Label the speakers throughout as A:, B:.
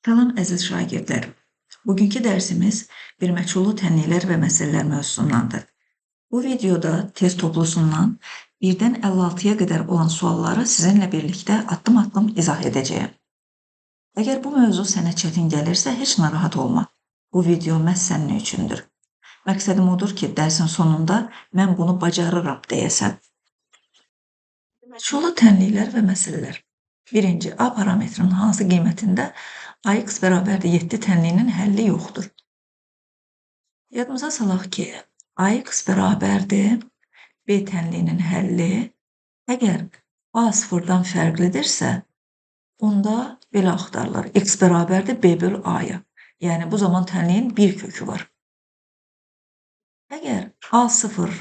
A: Salam əziz şagirdlər. Bugünkü dərsimiz bir məchullu tənliklər və məsələlər mövzusundandır. Bu videoda test toplusundan 1-dən 56-ya qədər olan sualları sizinlə birlikdə addım-addım izah edəcəyəm. Əgər bu mövzu sənə çətin gəlirsə, heç narahat olma. Bu video məhz sənin üçündür. Məqsədim odur ki, dərsin sonunda mən bunu bacarıram deyəsən. Məchullu tənliklər və məsələlər. Birinci, A parametrinin hansı qiymətində AX bərabərdir 7 tənliyinin həlli yoxdur. Yadımıza salaq ki, AX bərabərdir B tənliyinin həlli. Əgər A sıfırdan fərqlidirsə, onda belə axtarılır. X bərabərdir B bölü A-ya. Yəni, bu zaman tənliyin bir kökü var. Əgər A sıfır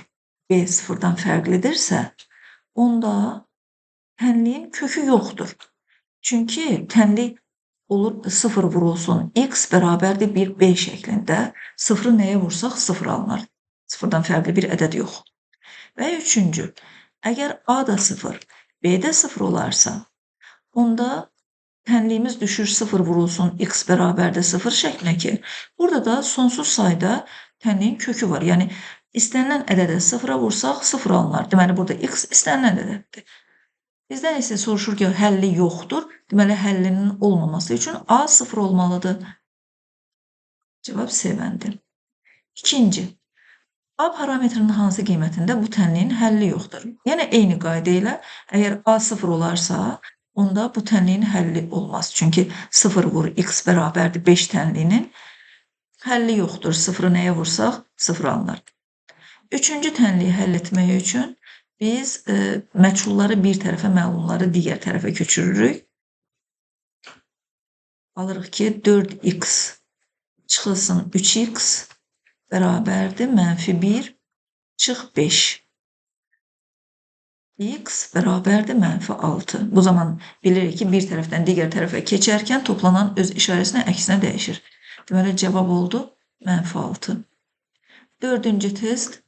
A: B sıfırdan fərqlidirsə, onda tənliyin kökü yoxdur. Çünki tənlik olur 0 vurulsun x bərabərdir 1 b şəklində. 0-ı nəyə vursaq 0 alınır. 0-dan fərqli bir ədəd yox. Və üçüncü, əgər A da 0, B də 0 olarsa, onda tənliyimiz düşür 0 vurulsun x bərabərdir 0 şəklinə ki, burada da sonsuz sayda tənliyin kökü var. Yəni, istənilən ədədə 0-a vursaq 0 alınır. Deməli, burada x istənilən ədəddir. Bizdən isə soruşur ki, həlli yoxdur. Deməli, həllinin olmaması üçün A 0 olmalıdır. Cavab C bəndi. İkinci, A parametrinin hansı qiymətində bu tənliyin həlli yoxdur? Yəni, eyni qayda ilə, əgər A 0 olarsa, onda bu tənliyin həlli olmaz. Çünki 0 vur x bərabərdir 5 tənliyinin həlli yoxdur. 0-ı nəyə vursaq 0 alınır. Üçüncü tənliyi həll etmək üçün biz məchulları bir tərəfə, məlumları digər tərəfə köçürürük. Alırıq ki, 4x çıxılsın 3x bərabərdir -1 çıx 5. X bərabərdir -6. Bu zaman bilirik ki, bir tərəfdən digər tərəfə keçərkən toplanan öz işarəsinə əksinə dəyişir. Deməli, cavab oldu -6. Dördüncü test.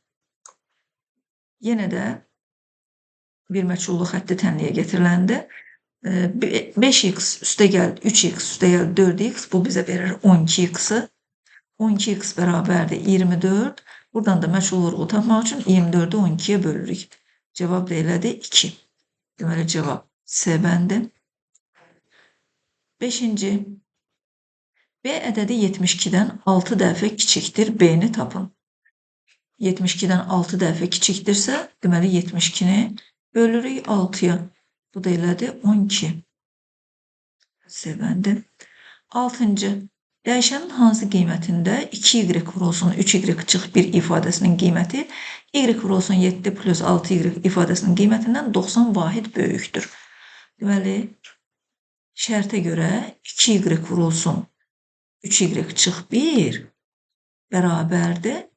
A: Yenə də bir məchullu xətti tənliyə getiriləndə 5x üstəgəl 3x üstəgəl 4x bu bizə verir 12x-ı. 12x bərabərdir 24. Buradan da məchul vurğu tapmaq üçün 24-ü 12-yə bölürük. Cavab da elədir 2. Deməli, cavab C bəndi. Beşinci. B ədədi 72-dən 6 dəfə kiçikdir. B-ni tapın. 72-dən 6 dəfə kiçikdirsə, deməli 72-ni bölürük 6-ya. Bu da elədir 12. C bəndi. 6-cı. Dəyişənin hansı qiymətində 2y vurulsun 3y çıx 1 ifadəsinin qiyməti y vurulsun 7 plus 6y ifadəsinin qiymətindən 90 vahid böyükdür. Deməli, şərtə görə 2y vurulsun 3y çıx 1 bərabərdir.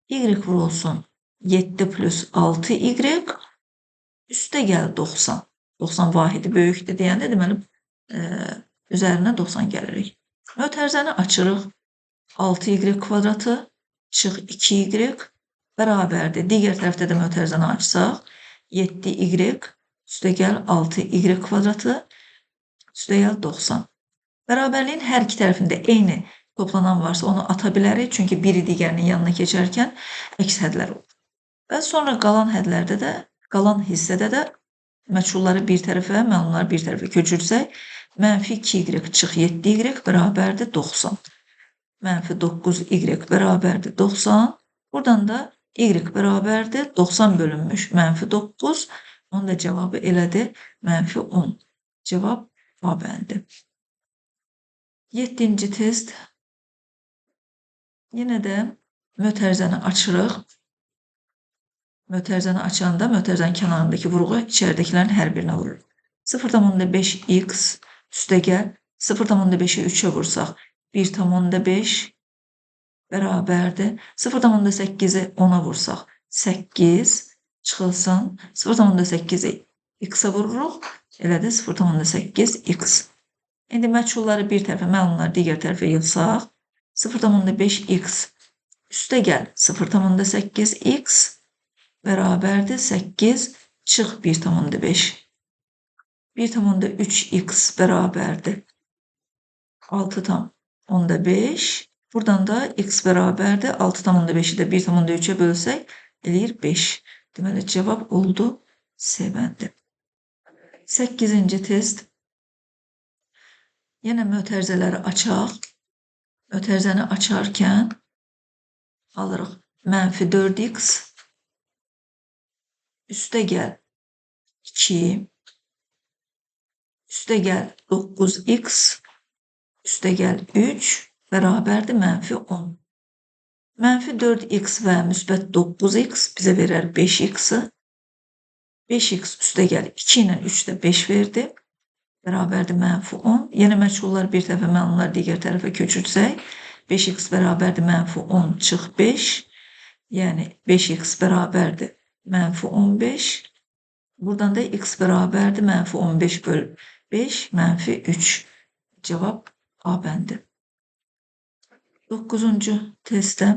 A: Y vurulsun 7 plus 6y üstəgəl 90. 90 vahidi böyükdür deyəndə, deməli, üzərinə 90 gəlirik. Mötərizəni açırıq. 6y kvadratı çıx 2y bərabərdir. Digər tərəfdə də mötərizəni açsaq, 7y üstəgəl 6y kvadratı üstəgəl 90. Bərabərliyin hər iki tərəfində eyni toplanan varsa onu ata bilərik. Çünki biri digərinin yanına keçərkən əks hədlər olur. Və sonra qalan hədlərdə də, qalan hissədə də məchulları bir tərəfə, məlumları bir tərəfə köçürsək, -2y çıx 7y bərabərdir 90. -9y bərabərdir 90. Buradan da y bərabərdir 90 bölünmüş -9. Onun da cavabı elədir -10. Cavab A bəndi. 7-ci test. Yenə də mötərizəni açırıq. Mötərizəni açanda mötərizənin kənarındakı vurğu içəridəkilərin hər birinə vurur. 0,5x üstəgəl 0,5-i 3-ə vursaq 1,5 bərabərdir. 0,8-i 10-a vursaq 8 çıxılsın. 0,8-i x-a vururuq. Elədir 0,8x. İndi məchulları bir tərəfə, məlumları digər tərəfə yığsaq 0,5x üstəgəl 0,8x bərabərdir 8 çıx 1,5. 1,3x bərabərdir 6 tam onda 5. Buradan da x bərabərdir. 6 tam onda 5'i də 1 tam onda 3'e bölsək eləyir 5. Deməli cavab oldu C bəndi. 8-ci test. Yenə mötərizələri açaq. Mötərizəni açarkən alırıq -4x üstəgəl 2 üstəgəl 9x üstəgəl 3 bərabərdir -10. -4x və müsbət 9x bizə verər 5x-i. 5x üstəgəl 2 ilə 3 də 5 verdi. Bərabərdir -10. Yeni məchullar bir tərəfə, məlumatlar digər tərəfə köçürsək, 5x bərabərdir -10 çıx 5. Yəni 5x bərabərdir -15. Buradan da x bərabərdir -15 böl 5 -3. Cavab A bəndi. 9-cu testdə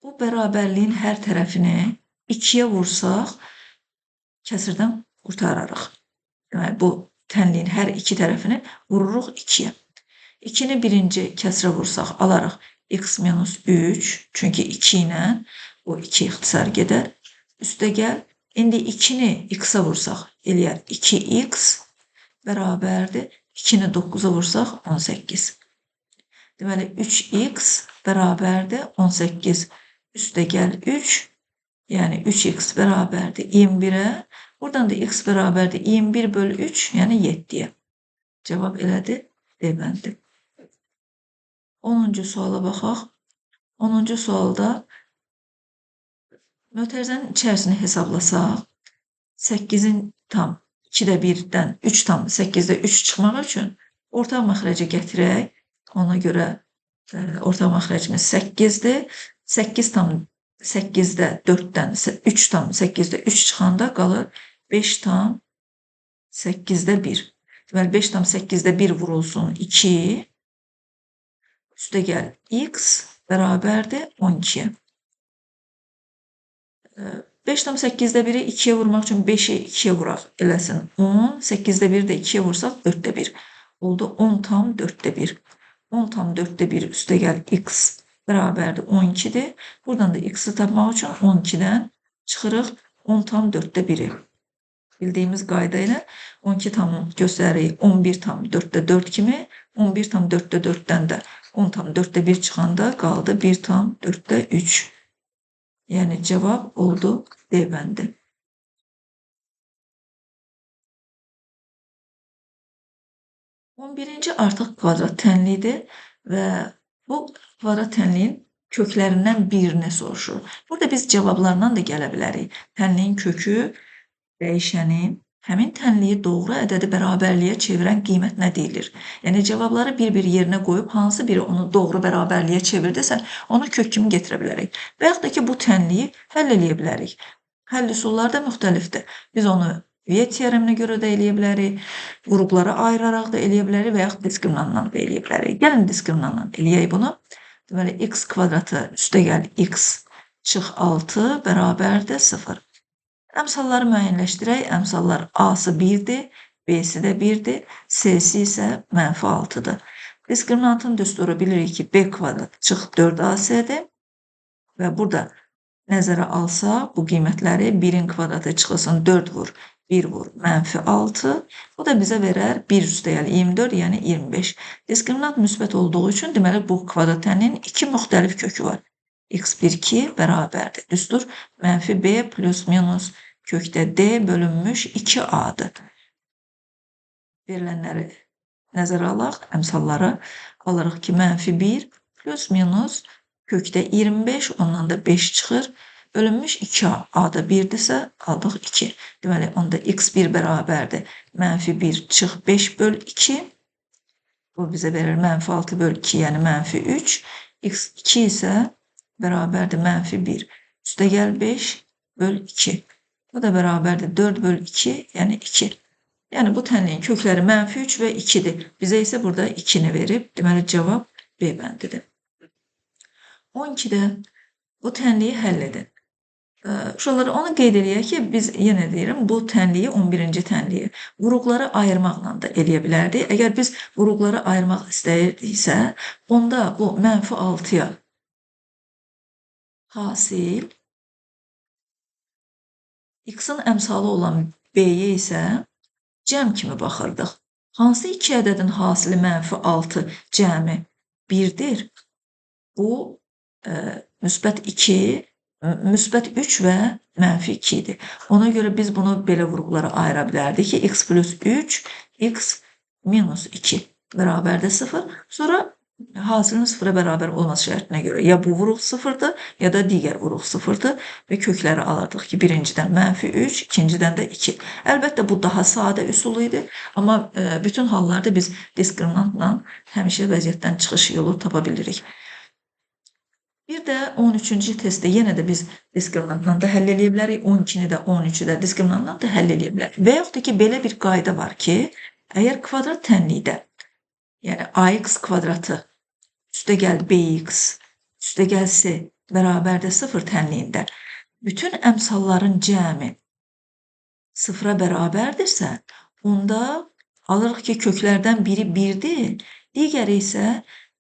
A: bu bərabərliyin hər tərəfini 2'ye vursaq kəsirdən qurtararıq. Deməli, bu tənliyin hər iki tərəfini vururuq 2'ye. 2'ni birinci kəsirə vursaq alarıq x minus 3. Çünki 2 ilə o 2 ixtisar gedər. Üstəgəl, indi 2'ni x'ə vursaq eləyər 2x bərabərdir. 2'ni 9'a vursaq 18. Deməli, 3x bərabərdir 18 üstəgəl 3. Yəni 3x bərabərdir 21'e. Buradan da x bərabərdir 21 bölü 3, yəni 7'ye. Cavab elədir D bəndi. 10-cu suala baxaq. 10-cu sualda mötərizənin içərisini hesablasaq, 8'in tam 2'də 1'dən 3 tam 8'də 3 çıxmaq üçün ortaq məxrəci gətirək. Ona görə ortaq məxrəcimiz 8'dir. 8 tam 8'də 4'dən 3 tam 8'də 3 çıxanda qalır 5 tam 8'də 1. Deməli 5 tam 8'də 1 vurulsun 2. Üstəgəl x bərabərdir 12'ye. 5 tam 8'də 1'i 2'ye vurmaq üçün 5'i 2'ye vuraq eləsin 10. 8'də 1'i də 2'ye vursaq 4'də 1. Oldu 10 tam 4'də 1. 10 tam 4'də 1 üstəgəl x bərabərdir 12'dir. Buradan da x'i tapmaq üçün 12'dən çıxırıq 10 tam 4'də 1'i. Bildiyimiz qayda ilə 12 tam göstəririk 11 tam 4'də 4 kimi. 11 tam 4'də 4'dən də 10 tam 4'də 1 çıxanda qaldı 1 tam 4'də 3. Yəni cavab oldu D bəndi. 11-ci artıq kvadrat tənlidir və bu kvadrat tənliyin köklərindən birini soruşur. Burada biz cavablarından da gələ bilərik. Tənliyin kökü dəyişənin həmin tənliyi doğru ədədi bərabərliyə çevirən qiymət nə deyilir? Yəni cavabları bir-bir yerinə qoyub hansı biri onu doğru bərabərliyə çevirdisə, onu kök kimi getirə bilərik. Və yaxud da ki, bu tənliyi həll eləyə bilərik. Həll üsulları da müxtəlifdir. Biz onu Viet teoreminə görə də eləyə bilərik, qruplara ayıraraq da eləyə bilərik və yaxud diskriminantla da eləyə bilərik. Gəlin diskriminantla eləyək bunu. Deməli, x kvadratı üstəgəl x çıx 6 bərabərdir 0. Əmsalları müəyyənləşdirək. Əmsallar A-sı 1'dir, B-si də 1'dir, C-si isə -6'dır. Diskriminantın düsturu bilirik ki, B kvadrat çıx 4AC-dir və burada nəzərə alsaq bu qiymətləri 1'in kvadratı çıxılsın 4 vur, 1 vur, -6. Bu da bizə verər 1 üstəgəl 24, yəni 25. Diskriminant müsbət olduğu üçün deməli bu kvadrat tənliyin 2 müxtəlif kökü var. x1-2 bərabərdir. Düstur -b plus minus kökdə d bölünmüş 2a-dır. Verilənləri nəzərə alaq, əmsalları alırıq ki, -1 plus minus kökdə 25, ondan da 5 çıxır. Bölünmüş 2a, a da 1'dirsə aldıq 2. Deməli, onda x1 bərabərdir. -1 çıx 5 böl 2. Bu bizə verir -6 böl 2, yəni -3. x2 isə bərabərdir -1 üstəgəl 5 böl 2. Bu da bərabərdir 4 böl 2, yəni 2. Yəni bu tənliyin kökləri -3 və 2'dir. Bizə isə burada 2'ni verib, deməli cavab B bəndidir. 12'də bu tənliyi həll edin. Uşaqlar, onu qeyd eləyək ki, biz yenə deyirəm, bu tənliyi 11-ci tənliyi vuruqları ayırmaqla da eləyə bilərdik. Əgər biz vuruqları ayırmaq istəyirdiksə, onda bu -6-ya hasil, x-in əmsalı olan b-yə isə cəm kimi baxırdıq. Hansı iki ədədin hasili -6 cəmi 1-dir? Bu, müsbət 2, müsbət 3 və -2 idi. Ona görə biz bunu belə vuruqlara ayıra bilərdik ki, x plus 3, x minus 2 bərabərdir 0. Sonra hasilin 0-a bərabər olması şərtinə görə ya bu vuruq 0-dır, ya da digər vuruq 0-dır və kökləri alırdıq ki, birincidən -3, ikincidən də 2. Əlbəttə, bu daha sadə üsul idi, amma bütün hallarda biz diskriminantla həmişə vəziyyətdən çıxış yolu tapa bilirik. Bir də 13-cü testdə yenə də biz diskriminantla da həll edə bilərik, 12-ni də, 13-ü də diskriminantla da həll edə bilərik. Və yaxud da ki, belə bir qayda var ki, əgər kvadrat tənlikdə, yəni ax kvadratı üstəgəl bx üstəgəl c bərabərdə 0 tənliyində bütün əmsalların cəmi 0-a bərabərdirsə, onda alırıq ki, köklərdən biri 1-dir, digəri isə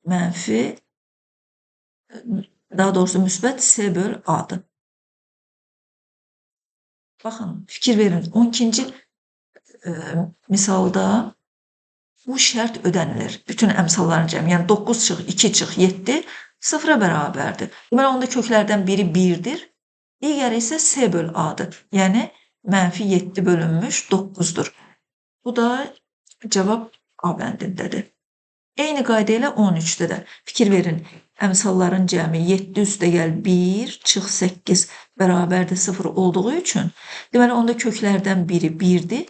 A: mənfi, daha doğrusu müsbət c böl a-dır. Baxın, fikir verin, 12-ci misalda bu şərt ödənilir. Bütün əmsalların cəmi, yəni 9 çıx, 2 çıx, 7 0-a bərabərdir. Deməli, onda köklərdən biri 1-dir, digəri isə c böl a-dır. Yəni, -7 bölünmüş 9-dur. Bu da cavab A bəndindədir. Eyni qayda ilə 13-də də. Fikir verin, əmsalların cəmi 7 üstəgəl 1 çıx 8 bərabərdir 0 olduğu üçün, deməli, onda köklərdən biri 1-dir,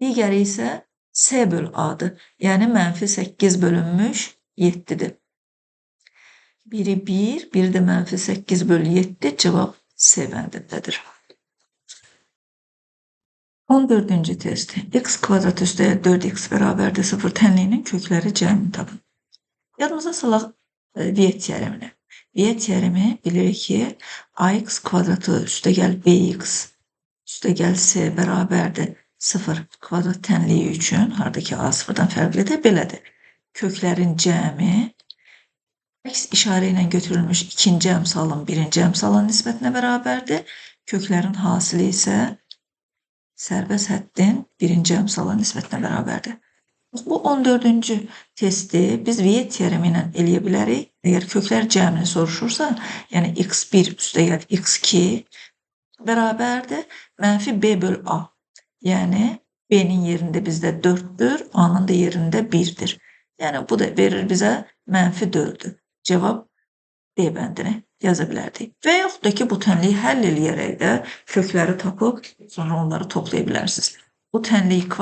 A: digəri isə c böl a-dır. Yəni, -8 bölünmüş 7-dir. Biri 1, biri də -8 böl 7, cavab C bəndindədir. 14-cü test. X kvadrat üstə 4x bərabərdir 0 tənliyinin kökləri cəmini tapın. Yadımıza salaq Viet teoremini. Viet teoremi bilirik ki, ax kvadratı üstəgəl bx üstəgəl c bərabərdir 0 kvadrat tənliyi üçün, haradakı a 0-dan fərqlidir, belədir. Köklərin cəmi əks işarə ilə götürülmüş ikinci əmsalın birinci əmsalın nisbətinə bərabərdir. Köklərin hasili isə sərbəst həddin birinci əmsalın nisbətinə bərabərdir. Bu 14-cü testi biz Viet teoremi ilə eləyə bilərik. Əgər köklər cəmini soruşursa, yəni x1 üstəgəl x2 bərabərdir -b böl a. Yəni, b-nin yerində bizdə 4-dür, a-nın da yerində 1-dir. Yəni, bu da verir bizə -4-dür. Cavab D bəndini yaza bilərdik. Və yaxud da ki, bu tənliyi həll eləyərək də kökləri tapıb, sonra onları toplaya bilərsiniz. Bu tənlik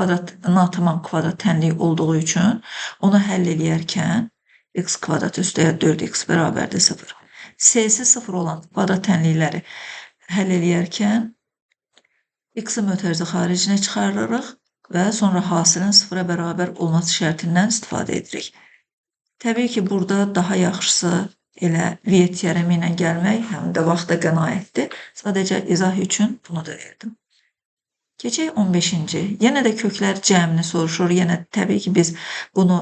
A: nataman kvadrat tənliyi olduğu üçün onu həll eləyərkən x kvadrat üstəgəl 4x bərabərdir 0. C-si 0 olan kvadrat tənlikləri həll eləyərkən x-in mötərizə xaricinə çıxarırıq və sonra hasilin 0-a bərabər olması şərtindən istifadə edirik. Təbii ki, burada daha yaxşısı elə Viet teoremi ilə gəlmək, həm də vaxta qənaətdir. Sadəcə izah üçün bunu da verdim. Keçək 15-ci. Yenə də köklər cəmini soruşur. Yenə təbii ki, biz bunu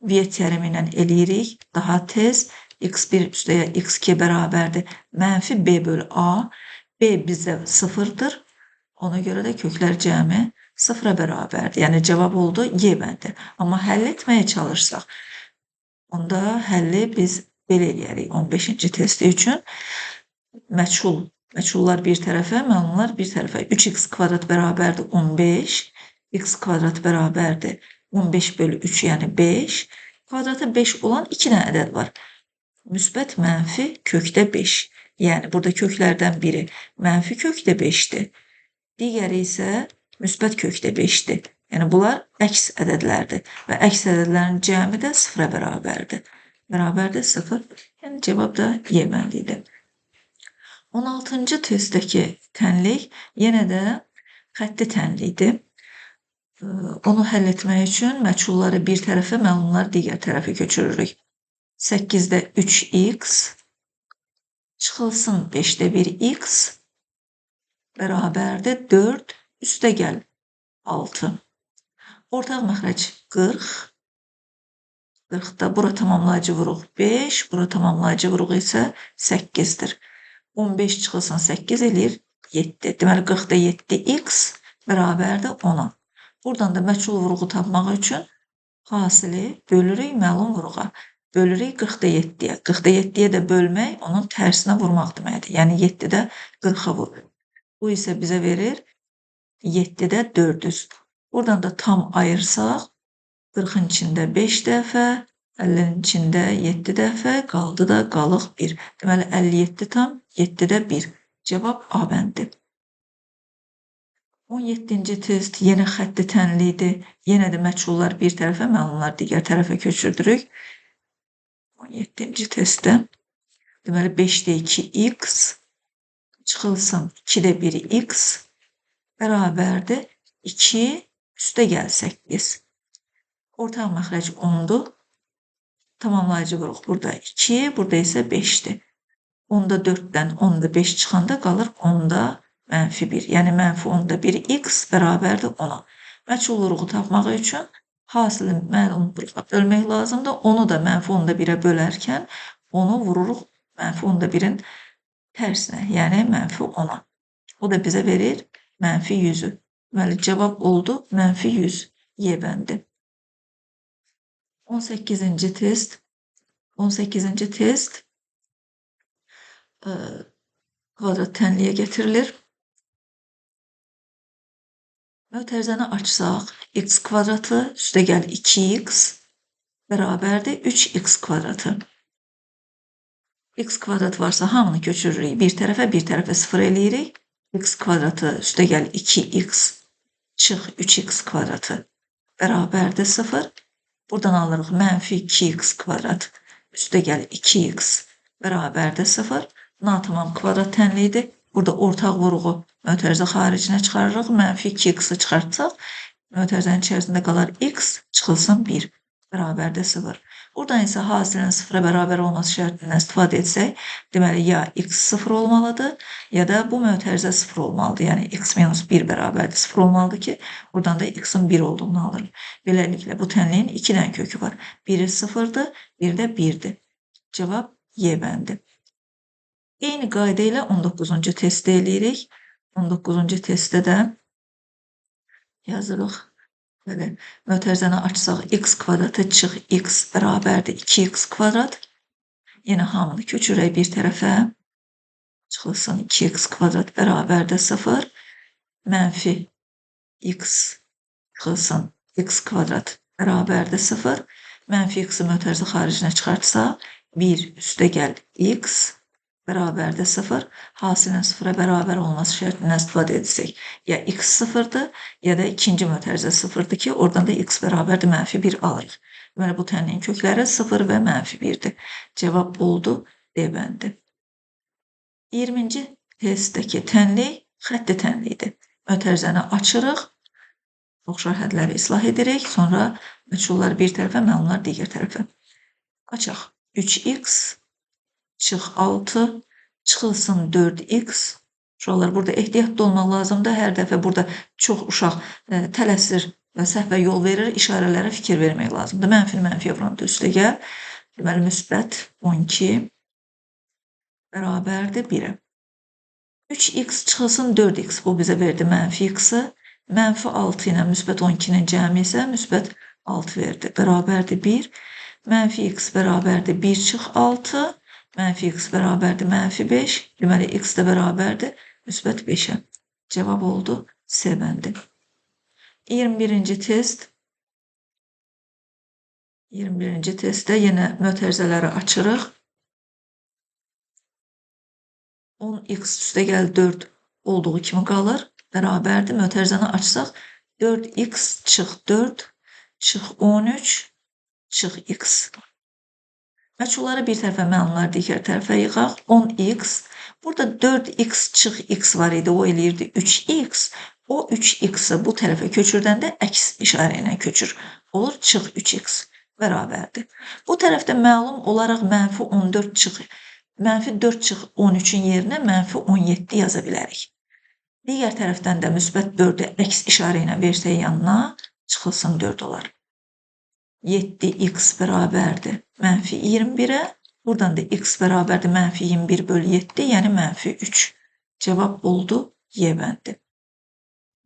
A: Viet teoremi ilə eləyirik. Daha tez x1 üstəyə x2 bərabərdir. -b böl a. B bizdə 0-dır. Ona görə də köklər cəmi 0-a bərabərdir. Yəni, cavab oldu Y bəndi. Amma həll etməyə çalışsaq, onda həlli biz belə eləyərik 15-ci testi üçün. Məchullar bir tərəfə, məlumlar bir tərəfə. 3x kvadrat bərabərdir 15, x kvadrat bərabərdir 15 bölü 3, yəni 5. Kvadratı 5 olan 2 dənə ədəd var. Müsbət mənfi kökdə 5. Yəni, burada köklərdən biri mənfi kökdə 5-dir. Digəri isə müsbət kökdə 5-dir. Yəni, bunlar əks ədədlərdir və əks ədədlərin cəmi də 0-a bərabərdir. Bərabərdir 0. Yəni, cavab da Y bəndidir. 16-cı testdəki tənlik yenə də xətti tənlikdir. Onu həll etmək üçün məchulları bir tərəfə, məlumları digər tərəfə köçürürük. 8-də 3x çıxılsın 5-də 1x bərabərdir 4 üstə gəl 6. Ortaq məxrəc 40. 40-da bura tamamlayıcı vuruq 5, bura tamamlayıcı vuruq isə 8-dir. 15 çıxılsın 8 eləyir 7. Deməli 40-da 7x bərabərdir 10-a. Buradan da məchul vuruğu tapmaq üçün hasili bölürük məlum vuruğa. Bölürük 40-da 7-yə. 40-da 7-yə də bölmək onun tərsinə vurmaq deməkdir. Yəni 7-də 40-a vur. Bu isə bizə verir 7-də 400. Buradan da tam ayırsaq 40-ın içində 5 dəfə, 50-nin içində 7 dəfə, qaldı da qalıq 1. Deməli 57 tam 7-də 1. Cavab A bəndi. 17-ci test yenə xətti tənlidir. Yenə də məchullar bir tərəfə, məlumlar digər tərəfə köçürdürük. 17-ci testdə deməli 5-də 2x çıxılsın 2-də 1x bərabərdir 2 üstə gəl 8. Ortaq məxrəc 10-dur. Tamamlayıcı vuruq burada 2, burada isə 5-dir. 10-da 4-dən 10-da 5 çıxanda qalır 10-da -1. Yəni -10-da 1x bərabərdir 10-a. Məchul vuruğu tapmaq üçün hasili məlum vuruğa bölmək lazımdır. Onu da -10-da 1-ə bölərkən onu vururuq -10-da 1-in tərsinə, yəni -10-a. O da bizə verir -100'ü. Deməli cavab oldu -100 Y bəndi. 18-ci test. 18-ci test kvadrat tənliyə getirilir. Mötərizəni açsaq, x kvadratı üstə gəl 2x bərabərdir 3x kvadratı. X kvadrat varsa hamını köçürürük bir tərəfə 0 eləyirik. X kvadratı üstə gəl 2x çıx 3x kvadratı bərabərdir 0. Buradan alırıq -2x kvadrat üstə gəl 2x bərabərdir 0. Natamam kvadrat tənliyidir. Burada ortaq vuruğu mötərizə xaricinə çıxarırıq. -2x'i çıxartsaq, mötərizənin içərisində qalar x çıxılsın 1 bərabərdir 0. Buradan isə hasilin 0-a bərabər olması şərtindən istifadə etsək, deməli ya x 0 olmalıdır, ya da bu mötərizə 0 olmalıdır. Yəni x - 1 bərabərdir 0 olmalıdır ki, buradan da x-in 1 olduğunu alırıq. Beləliklə bu tənliyin 2 dənə kökü var. Biri 0-dır, biri də 1-dir. Cavab Y bəndi. Eyni qayda ilə 19-cu testi eləyirik. 19-cu testdə də yazırıq. Belə, mötərizəni açsaq, x kvadratı çıx x bərabərdir 2x kvadrat. Yenə hamını köçürək bir tərəfə. Çıxılsın 2x kvadrat bərabərdir 0. -x çıxılsın x kvadrat bərabərdir 0. -x-i mötərizə xaricinə çıxartsaq, 1 üstə gəl x bərabərdir 0. Hasilin 0-a bərabər olması şərtindən istifadə etsək, ya x 0-dır, ya da ikinci mötərizə 0-dır ki, oradan da x bərabərdir -1 alırıq. Deməli, bu tənliyin kökləri 0 və -1-dir. Cavab oldu D bəndi. 20-ci testdəki tənlik xətti tənlikdir. Mötərizəni açırıq, oxşar hədləri islah edirik, sonra məchullar bir tərəfə, məlumlar digər tərəfə. Açaq. 3x çıx 6, çıxılsın 4x. Uşaqlar, burada ehtiyatlı olmaq lazımdır. Hər dəfə burada çox uşaq tələsir və səhvə yol verir, işarələrə fikir vermək lazımdır. -mənfiyə vuranda üstə gəl. Deməli, müsbət 12 bərabərdir 1-ə. 3x çıxılsın 4x. Bu bizə verdi -x-i. -6 ilə müsbət 12-nin cəmi isə müsbət 6 verdi. Bərabərdir 1. -x bərabərdir 1 çıx 6. -x bərabərdir -5. Deməli, x də bərabərdir müsbət 5-ə. Cavab oldu C bəndi. 21-ci test. 21-ci testdə yenə mötərizələri açırıq. 10x üstə gəl 4 olduğu kimi qalır. Bərabərdir. Mötərizəni açsaq, 4x çıx 4 çıx 13 çıx x. Məchulları bir tərəfə, məlumlar digər tərəfə yığaq. 10x. Burada 4x çıx x var idi. O eləyirdi 3x. O 3x-i bu tərəfə köçürdəndə əks işarə ilə köçür. Olur çıx 3x. Bərabərdir. Bu tərəfdə məlum olaraq -14 çıx, -4 çıx 13-ün yerinə -17 yaza bilərik. Digər tərəfdən də müsbət 4-ü əks işarə ilə versək yanına, çıxılsın 4 olar. 7x bərabərdir mənfi 21-ə. Buradan da x bərabərdir mənfi 21 bölü 7, yəni mənfi 3. Cavab oldu Y bəndi.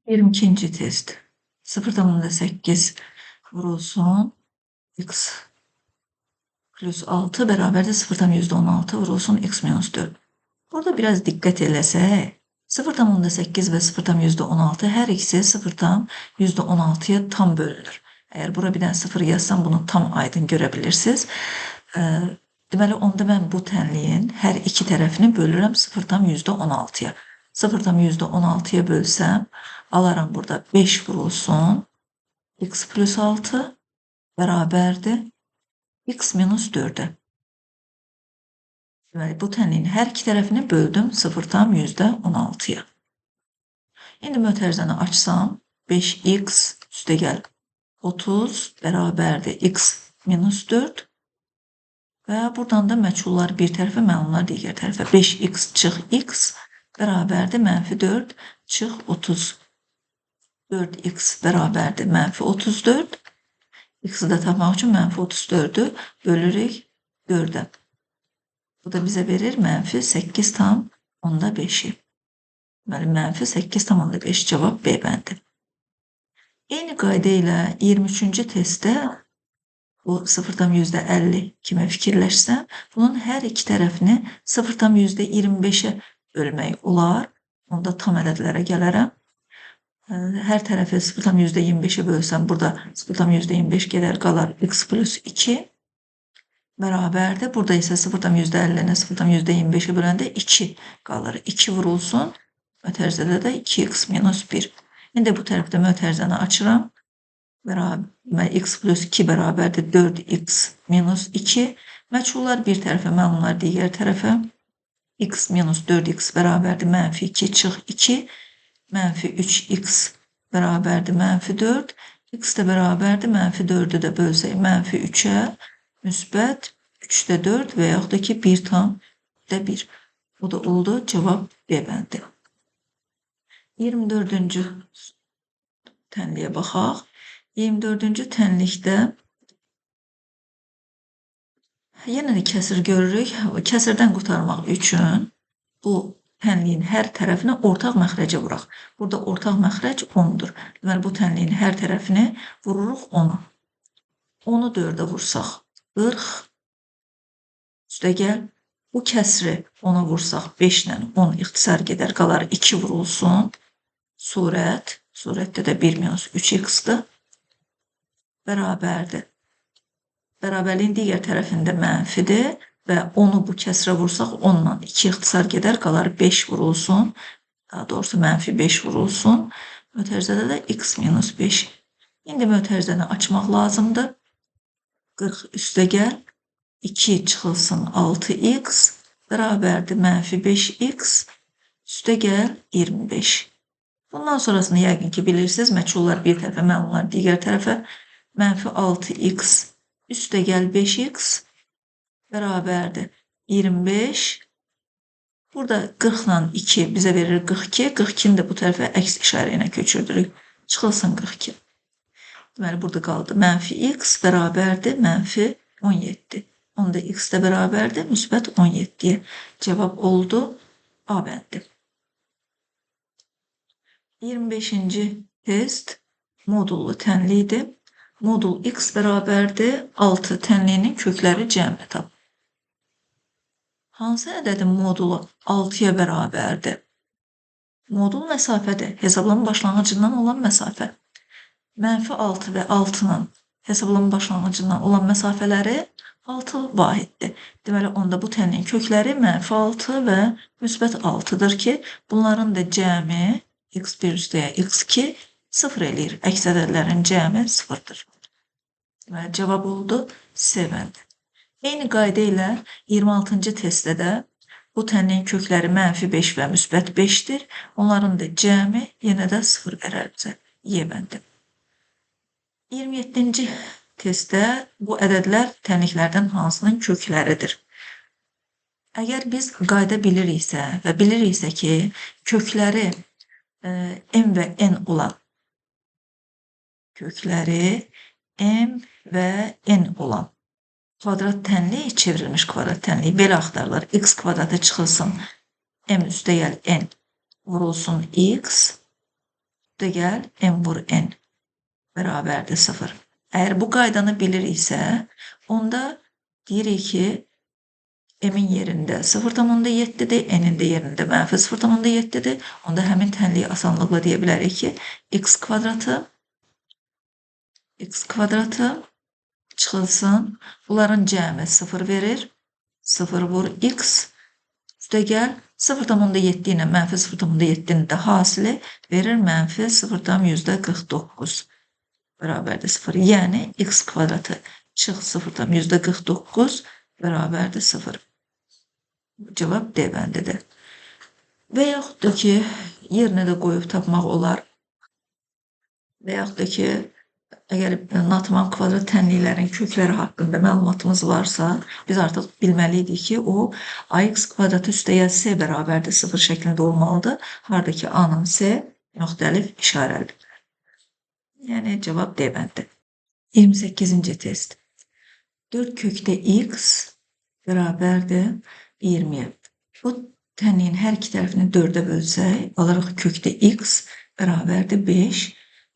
A: 22-ci test. 0,8 vurulsun x plus 6 bərabərdir 0,16 vurulsun x minus 4. Burada biraz diqqət eləsək, 0,8 və 0,16 hər ikisi 0,16-ya tam bölünür. Əgər bura bir dənə 0 yazsam, bunu tam aydın görə bilirsiniz. Deməli, onda mən bu tənliyin hər iki tərəfini bölürəm 0,16-ya. 0,16-ya bölsəm, alaram burada 5 vurulsun x plus 6 bərabərdir x minus 4-ə. Deməli, bu tənliyin hər iki tərəfini böldüm 0,16-ya. İndi mötərizəni açsam, 5x üstəgəl 30 bərabərdir x minus 4 və buradan da məchullar bir tərəfə, məlumlar digər tərəfə. 5x çıx x bərabərdir mənfi 4 çıx 30. 4x bərabərdir mənfi 34. X-i də tapmaq üçün mənfi 34-ü bölürük 4-ə. Bu da bizə verir mənfi 8,5'i. Deməli, mənfi 8,5 cavab B bəndi. Eyni qayda ilə 23-cü testdə bu 0,50 kimi fikirləşsəm, bunun hər iki tərəfini 0,25'ə bölmək olar. Onda tam ədədlərə gələrəm. Hər tərəfi 0,25'ə bölsəm, burada 0,25 gedər, qalar x plus 2 bərabərdir. Burada isə 0,50-ni 0,25'ə böləndə 2 qalır. 2 vurulsun. Mötərizədə də 2x minus 1. İndi bu tərəfdə mötərizəni açıram. X plus 2 bərabərdir 4x minus 2. Məchullar bir tərəfə, məlumlar digər tərəfə. X minus 4x bərabərdir mənfi 2 çıx 2. Mənfi 3x bərabərdir mənfi 4. X də bərabərdir mənfi 4'ü də bölsək mənfi 3'ə. Müsbət 3'də 4 və yaxud da ki 1,1. Bu da oldu. Cavab B bəndi. 24-cü tənliyə baxaq. 24-cü tənlikdə yenə də kəsir görürük. Kəsirdən qurtarmaq üçün bu tənliyin hər tərəfini ortaq məxrəcə vuraq. Burada ortaq məxrəc 10'dur. Deməli, bu tənliyin hər tərəfini vururuq 10'a. 10'u 4'ə vursaq 40. Üstəgəl, bu kəsri 10'a vursaq 5 ilə 10 ixtisar gedər, qalar 2 vurulsun. Surətdə də 1 minus 3x-dır. Bərabərdir. Bərabərliyin digər tərəfində mənfidir və 10'u bu kəsrə vursaq 10 ilə 2 ixtisar gedər, qalar 5 vurulsun. Daha doğrusu mənfi 5 vurulsun. Mötərizədə də x minus 5. İndi mötərizəni açmaq lazımdır. 40 üstəgəl 2 çıxılsın 6x bərabərdir mənfi 5x üstəgəl 25. Bundan sonrasını yəqin ki bilirsiniz. Məchullar bir tərəfə, məlumlar digər tərəfə. Mənfi 6x üstəgəl 5x bərabərdir 25. Burada 40 ilə 2 bizə verir 42. 42'ni də bu tərəfə əks işarə ilə köçürdürük. Çıxılsın 42. Deməli, burada qaldı. Mənfi x bərabərdir mənfi 17. Onda x də bərabərdir müsbət 17'ye. Cavab oldu A bəndi. 25-ci test modullu tənlidir. Modul x bərabərdir 6 tənliyinin kökləri cəmi tap. Hansı ədədin modulu 6'ya bərabərdir? Modul məsafədir. Hesablama başlanğıcından olan məsafə. Mənfi 6 və 6'nın hesablama başlanğıcından olan məsafələri 6 vahiddir. Deməli, onda bu tənliyin kökləri mənfi 6 və müsbət 6'dır ki, bunların da cəmi x1 üstəyə x2 0 eləyir. Əks ədədlərin cəmi 0'dır. Deməli, cavab oldu C bəndi. Eyni qayda ilə 26-cı testdə də bu tənliyin kökləri mənfi 5 və müsbət 5'dir. Onların da cəmi yenə də 0 verər bizə. Y bəndi. 27-ci testdə bu ədədlər tənliklərdən hansının kökləridir? Əgər biz qayda biliriksə və biliriksə ki, kökləri m və n olan kökləri m və n olan kvadrat tənliyi çevrilmiş kvadrat tənliyi belə axtarılır. X kvadratı çıxılsın m üstəgəl n vurulsun x üstəgəl m vur n bərabərdir 0. Əgər bu qaydanı biliriksə, onda deyirik ki, m-in yerində 0,7-dir, n-in də yerində mənfi 0,7-dir. Onda həmin tənliyi asanlıqla deyə bilərik ki, x kvadratı çıxılsın. Bunların cəmi 0 verir. 0 vur x üstəgəl 0,7 ilə mənfi 0,7-nin də hasili verir mənfi 0,49 bərabərdir 0. Yəni x kvadratı çıx 0,49 bərabərdir 0. Cavab D bəndidir. Və yaxud da ki, yerinə də qoyub tapmaq olar. Və yaxud da ki, əgər natamam kvadrat tənliklərin kökləri haqqında məlumatımız varsa, biz artıq bilməliydik ki, o ax kvadratı üstəgəl s bərabərdir 0 şəklində olmalıdır. Harada ki, A-nın S müxtəlif işarəlidir. Yəni, cavab D bəndi. 28-ci test. 4 kökdə x bərabərdir 20. Bu tənliyin hər iki tərəfini 4-ə bölsək, alırıq kökdə x bərabərdir 5.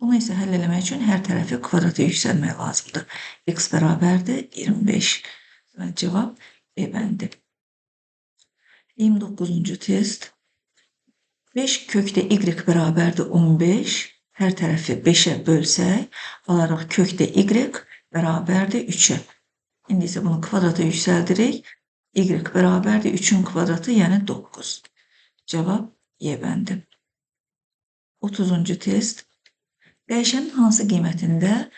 A: Bunu isə həll eləmək üçün hər tərəfi kvadrata yüksəlmək lazımdır. X bərabərdir 25. Cavab B bəndi. 29-cu test. 5 kökdə y bərabərdir 15. Hər tərəfi 5-ə bölsək, alaraq kökdə y bərabərdir 3-ə. İndi isə bunu kvadrata yüksəldirik. Y bərabərdir 3-ün kvadratı, yəni 9. Cavab Y bəndi. 30-cu test. Dəyişənin hansı qiymətində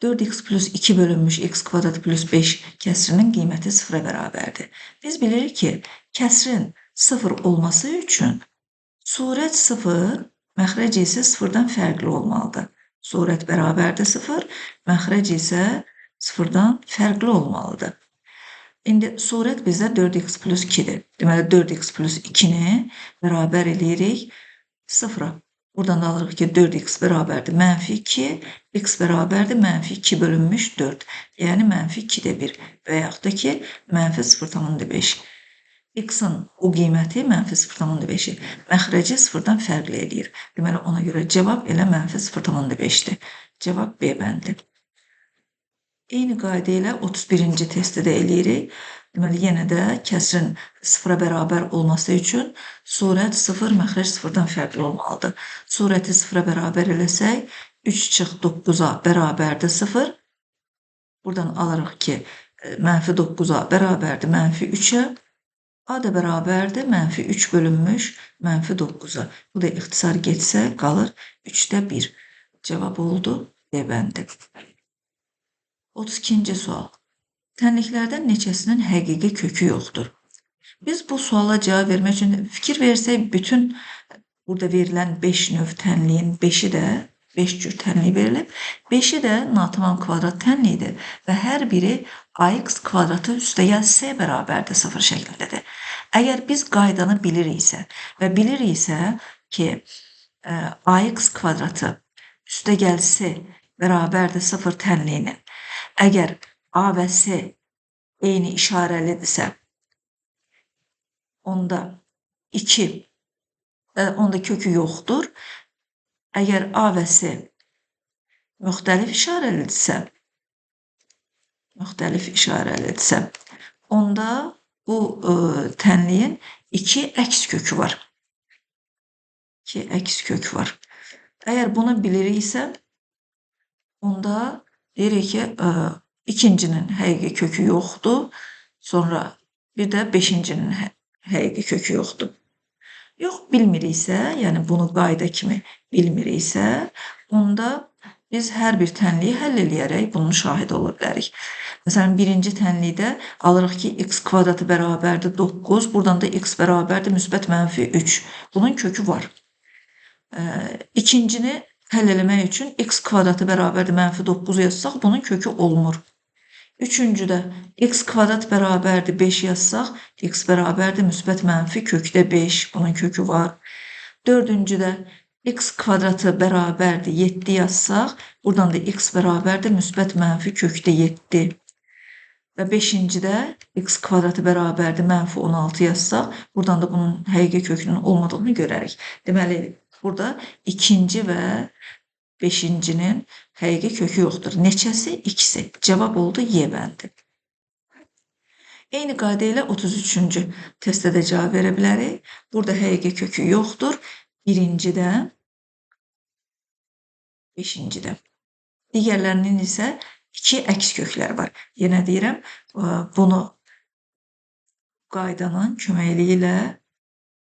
A: 4x plus 2 bölünmüş x kvadrat plus 5 kəsrinin qiyməti 0-a bərabərdir. Biz bilirik ki, kəsrin 0 olması üçün surət 0, məxrəc isə 0-dan fərqli olmalıdır. Surət bərabərdir 0, məxrəc isə 0-dan fərqli olmalıdır. İndi surət bizdə 4x plus 2-dir. Deməli, 4x plus 2-ni bərabər eləyirik 0-a. Buradan da alırıq ki, 4x bərabərdir mənfi 2, x bərabərdir mənfi 2 bölünmüş 4. Yəni, mənfi 2-də 1 və yaxud da ki, mənfi 0,5. X-in o qiyməti mənfi 0,5-i. Məxrəci 0-dan fərqli eləyir. Deməli, ona görə cavab elə mənfi 0,5-dir. Cavab B bəndi. Eyni qayda ilə 31-ci testi də eləyirik. Deməli, yenə də kəsrin 0-a bərabər olması üçün surət 0, məxrəc 0-dan fərqli olmalıdır. Surəti 0-a bərabər eləsək, 3 çıx 9-a bərabərdir 0. Buradan alırıq ki, mənfi 9-a bərabərdir mənfi 3-ə. A da bərabərdir mənfi 3 bölünmüş mənfi 9-a. Bu da ixtisar getsə qalır 3-də 1. Cavab oldu D bəndi. 32-ci sual. Tənliklərdən neçəsinin həqiqi kökü yoxdur? Biz bu suala cavab vermək üçün fikir versək, bütün burada verilən 5 növ tənliyin 5-i də 5 cür tənlik verilib. 5-i də natamam kvadrat tənliyidir və hər biri ax kvadratı üstəgəl s bərabərdir 0 şəklindədir. Əgər biz qaydanı biliriksə və biliriksə ki, ax kvadratı üstəgəl s bərabərdir 0 tənliyinin, əgər A və S eyni işarəlidirsə, onda kökü yoxdur. Əgər A və S müxtəlif işarəlidirsə, onda bu tənliyin 2 əks kökü var. 2 əks kök var. Əgər bunu biliriksə, onda deyirik ki, ikincinin həqiqi kökü yoxdur, sonra bir də 5-cinin həqiqi kökü yoxdur. Yox, bilmiriksə, yəni bunu qayda kimi bilmiriksə, onda biz hər bir tənliyi həll eləyərək bunun şahidi ola bilərik. Məsələn, birinci tənlikdə alırıq ki, x kvadratı bərabərdir 9, buradan da x bərabərdir müsbət mənfi 3. Bunun kökü var. İkincini həll eləmək üçün x kvadratı bərabərdir mənfi 9 yazsaq, bunun kökü olmur. Üçüncüdə x kvadrat bərabərdir 5 yazsaq, x bərabərdir müsbət mənfi kökdə 5, bunun kökü var. Dördüncüdə X kvadratı bərabərdir 7 yazsaq, buradan da x bərabərdir müsbət mənfi kökdə 7. Və 5-cidə x kvadratı bərabərdir mənfi 16 yazsaq, buradan da bunun həqiqi kökünün olmadığını görərik. Deməli, burada 2-ci və 5-cinin həqiqi kökü yoxdur. Neçəsi? İkisi. Cavab oldu Y bəndi. Eyni qayda ilə 33-cü testdə də cavab verə bilərik. Burada həqiqi kökü yoxdur. 1-cidə, 5-cidə. Digərlərinin isə 2 əks kökləri var. Yenə deyirəm, bunu qaydanın köməkliyi ilə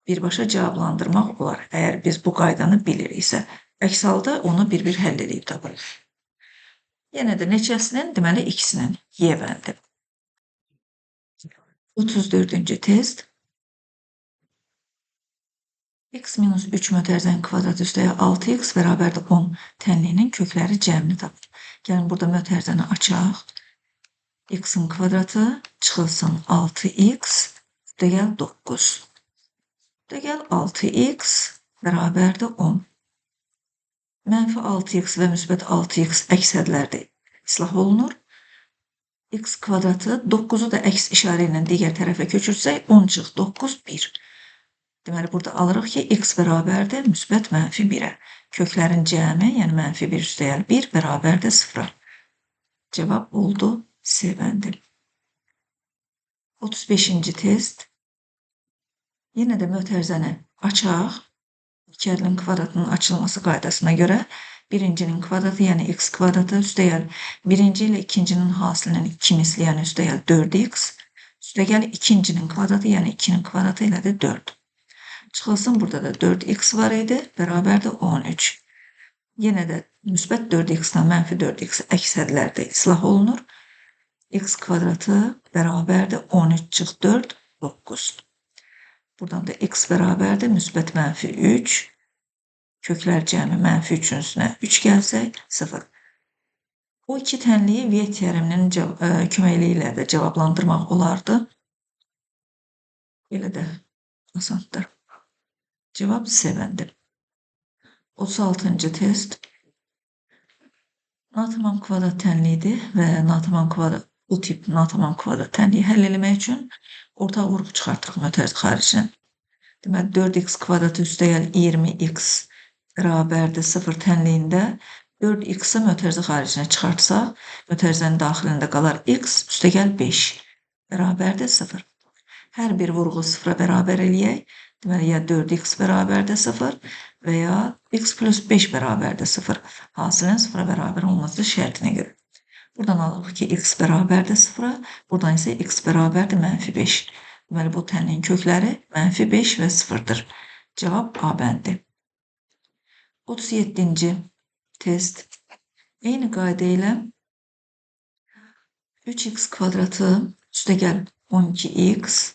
A: birbaşa cavablandırmaq olar. Əgər biz bu qaydanı biliriksə, əks halda onu bir-bir həll edib tapırıq. Yenə də neçəsinin? Deməli, ikisinin. Y bəndi. 34-cü test. X minus 3 mötərizənin kvadratı üstəyə 6x bərabərdir 10 tənliyinin kökləri cəmini tapır. Gəlin burada mötərizəni açaq. X-in kvadratı çıxılsın 6x üstəgəl 9. Üstəgəl 6x bərabərdir 10. Mənfi 6x və müsbət 6x əks hədlərdə islah olunur. X kvadratı 9-u da əks işarə ilə digər tərəfə köçürsək 10 çıx 9 1. Deməli, burada alırıq ki, x bərabərdir müsbət mənfi 1-ə. Köklərin cəmi, yəni mənfi 1 üstəyəl 1 bərabərdir 0-a. Cavab oldu C bəndi. 35-ci test. Yenə də mötərizəni açaq. İkərlinin kvadratının açılması qaydasına görə birincinin kvadratı, yəni x kvadratı üstəyəl birinci ilə ikincinin hasilinin 2 misli, yəni üstəyəl 4x üstəgəl ikincinin kvadratı, yəni 2-nin kvadratı ilə də 4. Çıxılsın, burada da 4x var idi, bərabərdir 13. Yenə də müsbət 4x-lə mənfi 4x əks hədlərdə islah olunur. X kvadratı bərabərdir 13 çıx 4, 9. Buradan da x bərabərdir müsbət mənfi 3. Köklər cəmi mənfi 3-ün üstünə 3 gəlsək, 0. Bu iki tənliyi V teoreminin köməkliyi ilə də cavablandırmaq olardı. Belə də asandır. Cevap C bəndi. 36-cı test. Natamam kvadrat tənliyidir və bu tip natamam kvadrat tənliyi həll eləmək üçün ortaq vuruq çıxartırıq mötərizə xaricinə. Deməli, 4x kvadratı üstəyəl 20x bərabərdir 0 tənliyində 4x-i mötərizə xaricinə çıxartsaq, mötərizənin daxilində qalar x üstəgəl 5 bərabərdir 0. Hər bir vuruğu 0-a bərabər eləyək. Deməli, ya 4x bərabərdir 0 və ya x plus 5 bərabərdir 0. Hasilin 0-a bərabər olması şərtinə görə. Buradan alırıq ki, x bərabərdir 0-a, buradan isə x bərabərdir mənfi 5. Deməli, bu tənliyin kökləri mənfi 5 və 0-dır. Cavab A bəndi. 37-ci test. Eyni qayda ilə 3x kvadratı üstəgəl 12x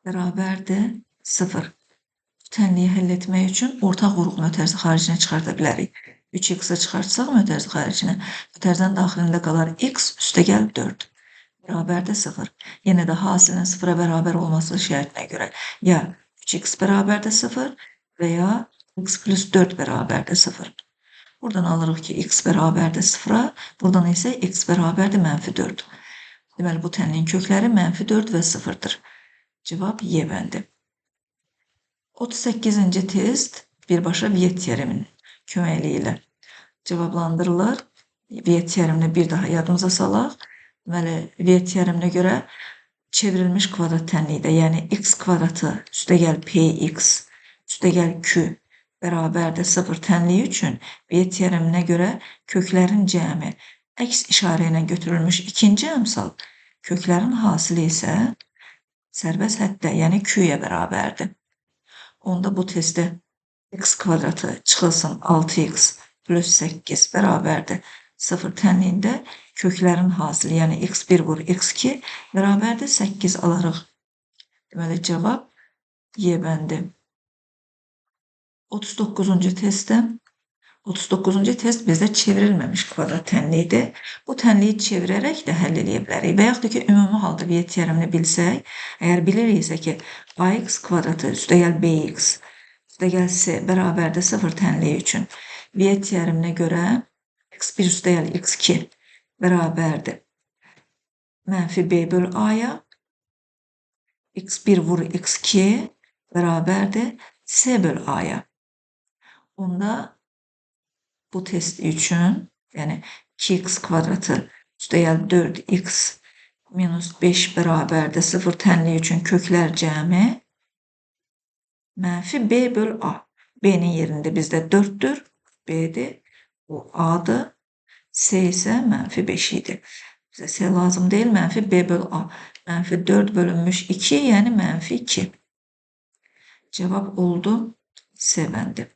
A: bərabərdir 0. Tənliyi həll etmək üçün ortaq vuruq mötərizə xaricinə çıxarda bilərik. 3x-i çıxartsaq mötərizə xaricinə, mötərizənin daxilində qalar x üstəgəl 4 bərabərdir 0. Yenə də hasilin 0-a bərabər olması şərtinə görə ya 3x bərabərdir 0 və ya x plus 4 bərabərdir 0. Buradan alırıq ki, x bərabərdir 0-a, buradan isə x bərabərdir mənfi 4. Deməli, bu tənliyin kökləri mənfi 4 və 0-dır. Cevap Y bəndi. 38-ci test birbaşa Viet teoreminin köməkliyi ilə cavablandırılır. Viet teoremini bir daha yadımıza salaq. Deməli, Viet teoreminə görə çevrilmiş kvadrat tənlikdə, yəni x kvadratı üstəgəl px üstəgəl q bərabərdir 0 tənliyi üçün Viet teoreminə görə köklərin cəmi əks işarə ilə götürülmüş ikinci əmsal, köklərin hasili isə sərbəst həddə, yəni q-yə bərabərdir. Onda bu testdə x kvadratı çıxılsın 6x plus 8 bərabərdir 0 tənliyində köklərin hasili, yəni x1 vur x2 bərabərdir 8 alarıq. Deməli, cavab Y bəndi. 39-cu testdə 39-cu test bizdə çevrilməmiş kvadrat tənliyidir. Bu tənliyi çevirərək də həll edə bilərik. Və yaxud da ki, ümumi halda Viet teoremini bilsək, əgər biliriksə ki, ax kvadratı üstəgəl bx üstəgəl C bərabərdir 0 tənliyi üçün V teoreminə görə x1 üstəgəl x2 bərabərdir mənfi B bölü A'ya, x1 vur x2 bərabərdir C bölü A'ya. Onda bu test üçün, yəni 2x kvadratı üstəgəl 4x minus 5 bərabərdir 0 tənliyi üçün köklər cəmi mənfi B bölü A. B'nin yerində bizdə 4'dür. B'dir. Bu A'dır. C isə mənfi 5 idi. Bizə C lazım deyil. Mənfi B bölü A. Mənfi 4 bölünmüş 2, yəni mənfi 2. Cevap oldu C bəndi.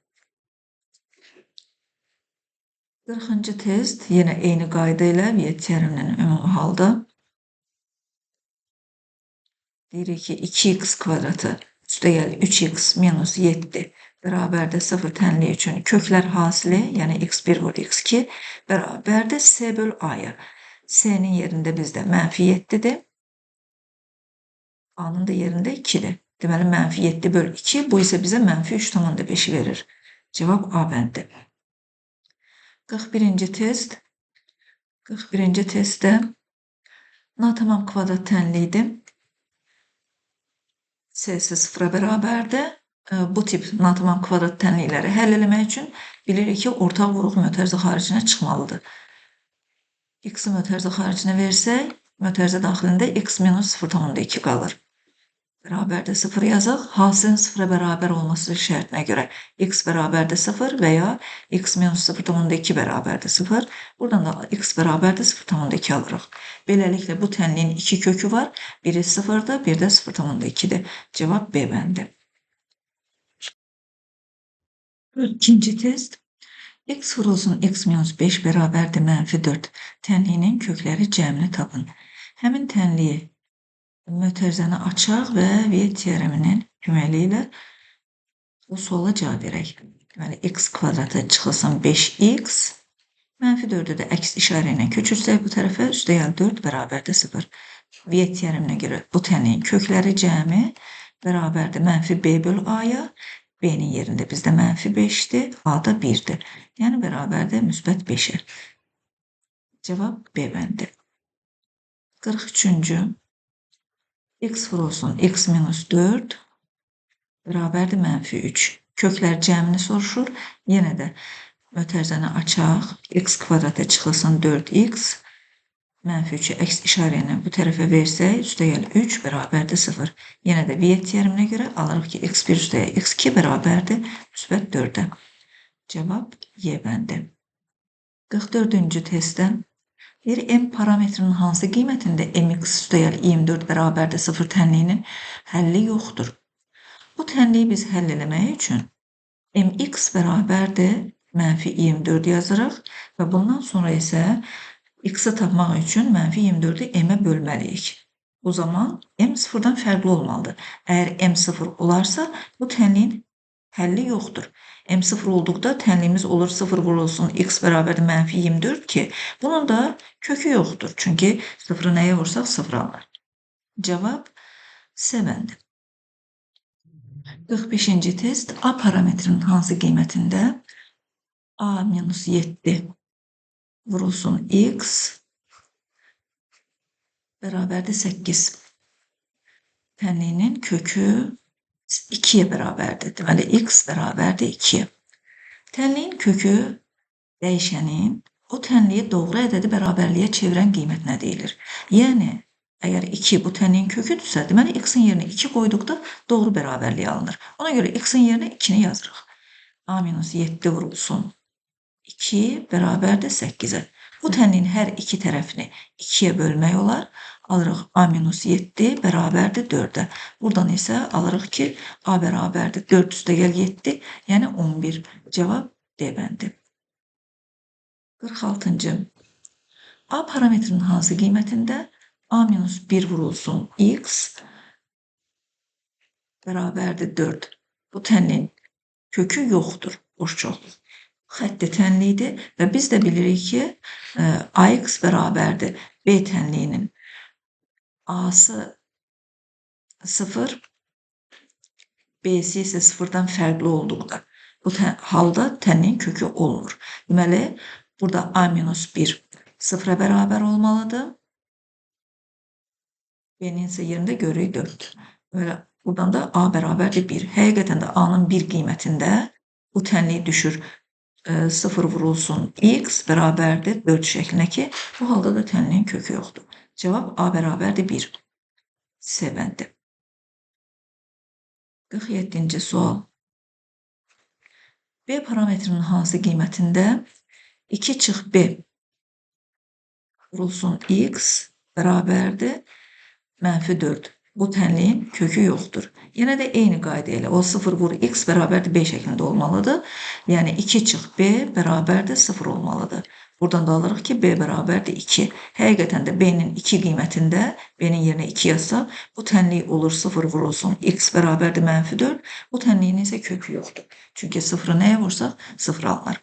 A: 40-cı test yenə eyni qayda ilə V teoreminin ümumi halda. Deyirik ki 2x kvadratı üstəgəl 3x minus 7 bərabərdir 0 tənliyi üçün köklər hasili, yəni x1 vur x2 bərabərdir C bölü A'ya. C'nin yerində bizdə mənfi 7'dir. A'nın da yerində 2'dir. Deməli, mənfi 7 bölü 2, bu isə bizə mənfi 3,5 verir. Cevap A bəndi. 41-ci test. 41-ci testdə natamam kvadrat tənliyidir. C'si 0'a bərabərdir. Bu tip natamam kvadrat tənlikləri həll eləmək üçün bilirik ki, ortaq vuruq mötərizə xaricinə çıxmalıdır. X-i mötərizə xaricinə versək, mötərizə daxilində x minus 0,2 qalır. Bərabərdir 0 yazaq. Hasilin 0'a bərabər olması şərtinə görə x bərabərdir 0 və ya x minus 0,2 bərabərdir 0. Buradan da x bərabərdir 0,2 alırıq. Beləliklə bu tənliyin 2 kökü var. Biri 0'dır, biri də 0,2'dir. Cevap B bəndi. İkinci test. X vurulsun x minus 5 bərabərdir mənfi 4. Tənliyinin kökləri cəmini tapın. Həmin tənliyi mötərizəni açaq və V teoreminin köməyi ilə bu suala cavab verək. Deməli, x kvadratı çıxılsın 5x, mənfi 4'ü də əks işarə ilə köçürsək bu tərəfə, üstəgəl 4 bərabərdir 0. V teoreminə görə bu tənliyin kökləri cəmi bərabərdir mənfi B bölü A'ya. B'nin yerində bizdə mənfi 5'dir, A da 1'dir. Yəni bərabərdir müsbət 5'e. Cevap B bəndi. 43-cü. X vurulsun x minus 4 bərabərdir mənfi 3. Köklər cəmini soruşur. Yenə də mötərizəni açaq. X kvadratı çıxılsın 4x. Mənfi 3'ü əks işarə ilə bu tərəfə versək, üstəgəl 3 bərabərdir 0. Yenə də V teoreminə görə alırıq ki, x1 üstəgəl x2 bərabərdir müsbət 4'ə. Cevap Y bəndi. 44-cü testdə M parametrinin hansı qiymətində mx üstəgəl 24 bərabərdir 0 tənliyinin həlli yoxdur. Bu tənliyi biz həll eləmək üçün mx bərabərdir mənfi 24 yazırıq və bundan sonra isə x-i tapmaq üçün mənfi 24'ü m-ə bölməliyik. O zaman m sıfırdan fərqli olmalıdır. Əgər m sıfır olarsa bu tənliyin həlli yoxdur. M sıfır olduqda tənliyimiz olur 0 vurulsun x bərabərdir mənfi 24 ki, bunun da kökü yoxdur. Çünki 0'ı nəyə vursaq 0 alınır. Cevap C bəndi. 45-ci test A parametrinin hansı qiymətində A minus 7 vurulsun x bərabərdir 8. Tənliyinin kökü 2'ye bərabərdir. Deməli, x bərabərdir 2'ye. Tənliyin kökü dəyişənin o tənliyi doğru ədədi bərabərliyə çevirən qiymətinə deyilir. Yəni, əgər 2 bu tənliyin köküdürsə, deməli, x-in yerinə 2 qoyduqda doğru bərabərliyə alınır. Ona görə x-in yerinə 2'ni yazırıq. A minus 7 vurulsun 2 bərabərdir 8'e. Bu tənliyin hər iki tərəfini 2'ye bölmək olar. Alırıq A minus 7 bərabərdir 4'ə. Buradan isə alırıq ki, A bərabərdir 4 üstəgəl 7, yəni 11. Cevap D bəndi. 46-cı. A parametrinin hansı qiymətində A minus 1 vurulsun x bərabərdir 4. Bu tənliyin kökü yoxdur, boş çoxdur. Xətti tənliyidir və biz də bilirik ki, AX bərabərdir B tənliyinin A'sı 0, B'si ise sıfırdan fərqli olduqda bu halda tənliyin kökü olmur. Deməli, burada A-1 sıfıra bərabər olmalıdır. B'nin ise yerində görürük 4. Böyle buradan da A bərabərdir 1. Həqiqətən də A'nın 1 qiymətində bu tənliyi düşür. 0 vurulsun x bərabərdir 4 şəklinə ki, bu halda da tənliyin kökü yoxdur. Cavab A bərabərdir 1. C bəndi. 47-ci sual. B parametrinin hansı qiymətində 2 çıx B vurulsun x bərabərdir -4. Bu tənliyin kökü yoxdur. Yenə də eyni qayda ilə o 0 vur x bərabərdir B şəklində olmalıdır. Yəni 2 çıx B bərabərdir 0 olmalıdır. Buradan da alırıq ki, B bərabərdir 2. Həqiqətən də B-nin 2 qiymətində, B-nin yerinə 2 yazsaq, bu tənlik olur 0 vurulsun x bərabərdir -4. Bu tənliyin isə kökü yoxdur. Çünki 0-ı nəyə vursaq, 0 alınır.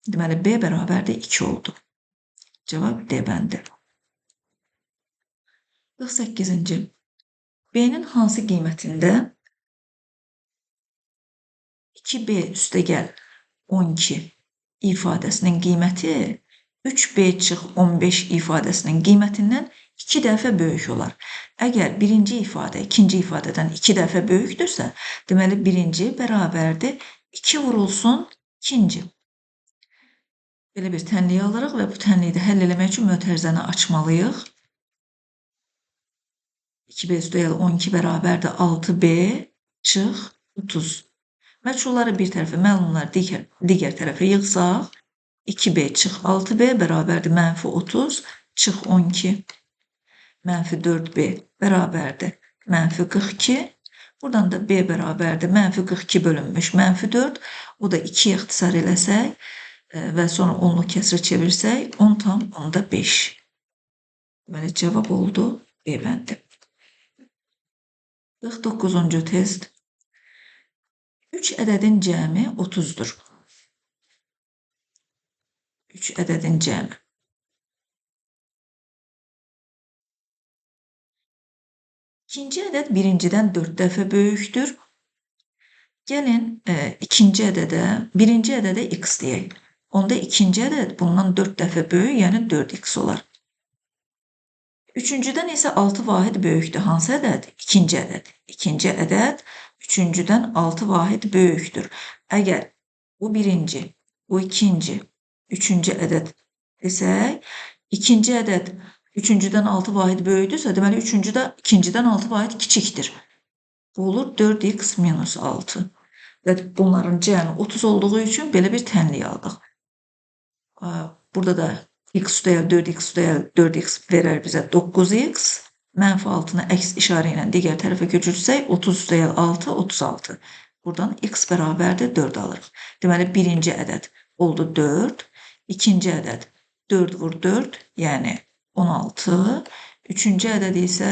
A: Deməli, B bərabərdir 2 oldu. Cavab D bəndi. 48-ci. B'nin hansı qiymətində 2B üstəgəl 12 ifadəsinin qiyməti 3B çıx 15 ifadəsinin qiymətindən 2 dəfə böyük olar. Əgər birinci ifadə ikinci ifadədən 2 dəfə böyükdürsə, deməli birinci bərabərdir 2 vurulsun ikinci. Belə bir tənliyi alırıq və bu tənliyi də həll eləmək üçün mötərizəni açmalıyıq. 2B üstəgəl 12 bərabərdir 6B çıx 30. Məchulları bir tərəfə, məlumları digər tərəfə yığsaq, 2B çıx 6B bərabərdir -30 çıx 12. -4B bərabərdir -42. Buradan da B bərabərdir -42 bölünmüş -4. O da 2 ixtisar eləsək və sonra onlu kəsrə çevirsək, 10 tam 10'da 5. Deməli, cavab oldu B bəndi. 49-cu test. 3 ədədin cəmi 30'dur. 3 ədədin cəmi. İkinci ədəd birincidən 4 dəfə böyükdür. Gəlin ikinci ədədə, birinci ədədə x deyək. Onda ikinci ədəd bundan 4 dəfə böyük, yəni 4x olar. Üçüncüdən isə 6 vahid böyükdür. Hansı ədəd? İkinci ədəd. İkinci ədəd üçüncüdən 6 vahid böyükdür. Əgər bu birinci, bu ikinci, üçüncü ədəd desək, ikinci ədəd üçüncüdən 6 vahid böyükdürsə, deməli üçüncü də ikincidən 6 vahid kiçikdir. Bu olur 4x minus 6. Və bunların cəmi 30 olduğu üçün belə bir tənlik aldıq. Burada da x üstəgəl 4x üstəgəl 4x verər bizə 9x. -6'nı əks işarə ilə digər tərəfə köçürsək 30 üstəgəl 6, 36. Buradan x bərabərdir 4 alırıq. Deməli, birinci ədəd oldu 4. İkinci ədəd 4 vur 4, yəni 16. Üçüncü ədəd isə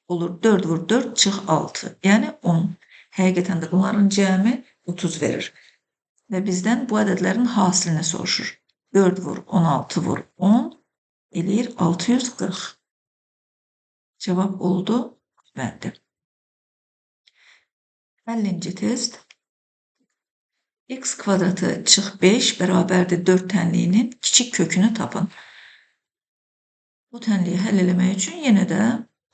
A: olur 4 vur 4 çıx 6, yəni 10. Həqiqətən də bunların cəmi 30 verir. Və bizdən bu ədədlərin hasilini soruşur. 4 vur 16 vur 10 eləyir 640. Cavab oldu bəndi. 50-ci test. X kvadratı çıx 5 bərabərdir 4 tənliyinin kiçik kökünü tapın. Bu tənliyi həll eləmək üçün yenə də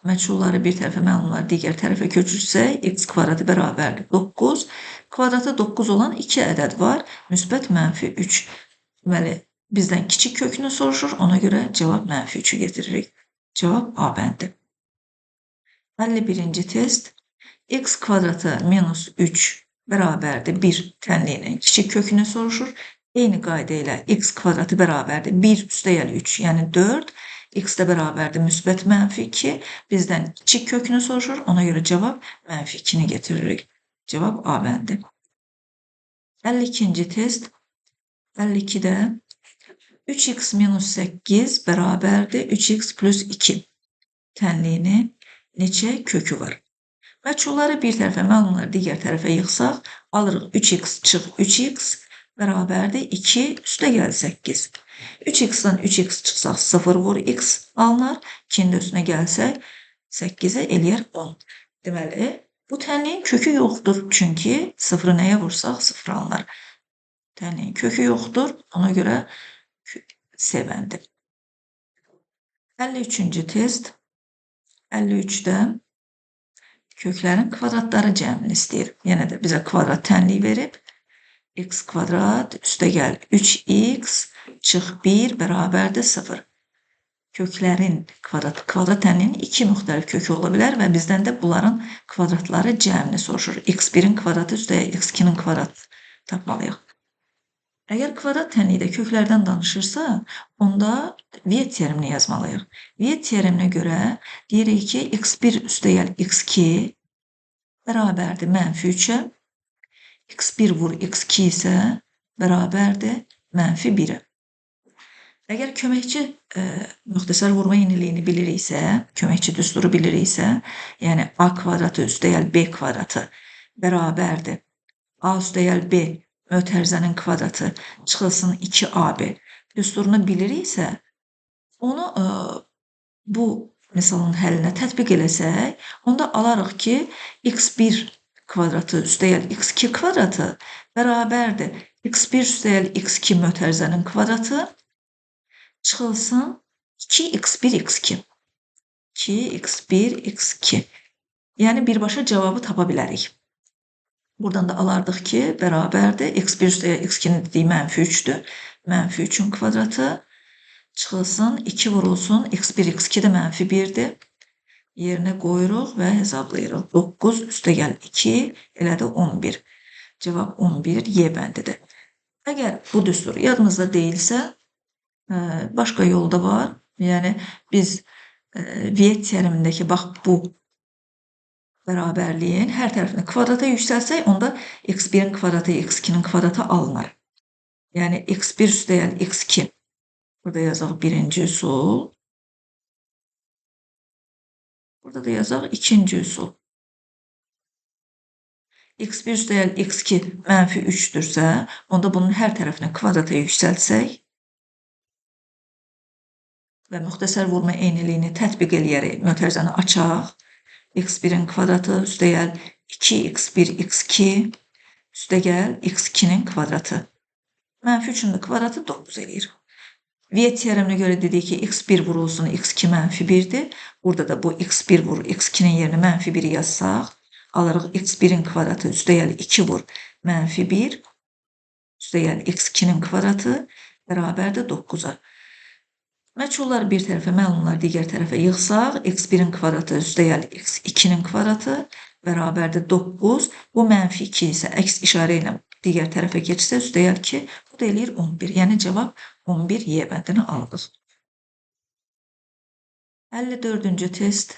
A: məchulları bir tərəfə, məlumları digər tərəfə köçürsək, x kvadratı bərabərdir 9. Kvadratı 9 olan 2 ədəd var. Müsbət -3. Deməli, bizdən kiçik kökünü soruşur. Ona görə cavab -3'ü getiririk. Cavab A bəndi. 51-ci test. X kvadratı minus 3 bərabərdir 1 tənliyinin kiçik kökünü soruşur. Eyni qayda ilə x kvadratı bərabərdir 1 üstəgəl 3, yəni 4. X də bərabərdir müsbət -2. Bizdən kiçik kökünü soruşur. Ona görə cavab -2'ni getiririk. Cavab A bəndi. 52-ci test. 52'də 3x minus 8 bərabərdir 3x plus 2 tənliyinin neçə kökü var? Məchulları bir tərəfə, məlumları digər tərəfə yığsaq, alırıq 3x çıx 3x bərabərdir 2 üstəgəl 8. 3x-dan 3x çıxsaq 0 vur x alınır. 2'nin də üstünə gəlsək 8'e eləyər 10. Deməli, Bu tənliyin kökü yoxdur, çünki sıfırı nəyə vursaq sıfır alınır. Tənliyin kökü yoxdur, ona görə C bəndi. 53-cü test. 53-də köklərin kvadratları cəmini istəyir. Yenə də bizə kvadrat tənliyi verib. X kvadrat üstəgəl 3x çıx 1 bərabərdir 0. Köklərin kvadrat tənliyinin iki müxtəlif kökü ola bilər və bizdən də bunların kvadratları cəmini soruşur. X1-in kvadratı üstəgəl X2-nin kvadratı tapmalıyıq. Əgər kvadrat tənlikdə köklərdən danışırsa, onda Viet teoremini yazmalıyıq. Viet teoreminə görə deyirik ki, X1 üstəgəl X2 bərabərdir mənfi 3-ə, X1 vur X2 isə bərabərdir mənfi 1-ə. Əgər köməkçi müxtəsər vurma yeniliyini biliriksə, köməkçi düsturu biliriksə, yəni A kvadratı üstəgəl B kvadratı bərabərdir. A üstəgəl B mötərizənin kvadratı çıxılsın 2AB düsturunu biliriksə, onu bu misalın həllinə tətbiq eləsək, onda alarıq ki, X1 kvadratı üstəgəl X2 kvadratı bərabərdir. X1 üstəgəl X2 mötərizənin kvadratı çıxılsın 2x1 x2. 2x1 x2. Yəni birbaşa cavabı tapa bilərik. Buradan da alardıq ki, bərabərdir. X1 üstəgəl x2-nin dediyi mənfi 3-dür. Mənfi 3-ün kvadratı çıxılsın 2 vurulsun. X1 x2 də mənfi 1-dir. Yerinə qoyuruq və hesablayırıq. 9 üstəgəl 2 elə də 11. Cavab 11 Y bəndidir. Əgər bu düstur yadımızda deyilsə, başqa yolda var. Yəni biz Viet teoremindəki bax bu bərabərliyin hər tərəfini kvadrata yüksəlsək, onda x1-in kvadratı, x2-nin kvadratı alınır. Yəni x1 üstəgəl x2. Burada yazaq birinci üsul. Burada da yazaq ikinci üsul. x1 üstəgəl x2 mənfi 3-dürsə, onda bunun hər tərəfini kvadrata yüksəltsək və müxtəsər vurma eyniliyini tətbiq eləyərək mötərizəni açaq. X1-in kvadratı üstəgəl 2x1 x2 üstəgəl x2-nin kvadratı. Mənfi 3-ün kvadratı 9 eləyir. Viet teoreminə görə dedik ki, x1 vurulsun x2 mənfi 1-dir. Burada da bu x1 vur x2-nin yerinə mənfi 1-i yazsaq, alırıq x1-in kvadratı üstəgəl 2 vur mənfi 1 üstəgəl x2-nin kvadratı bərabərdir 9-a. Məchulları bir tərəfə, məlumları digər tərəfə yığsaq, x1-in kvadratı üstəgəl x2-nin kvadratı bərabərdir 9. Bu mənfi 2 isə əks işarə ilə digər tərəfə keçsə, üstəgəl 2, bu da eləyir 11. Yəni cavab 11 Y bəndini aldıq. 54-cü test.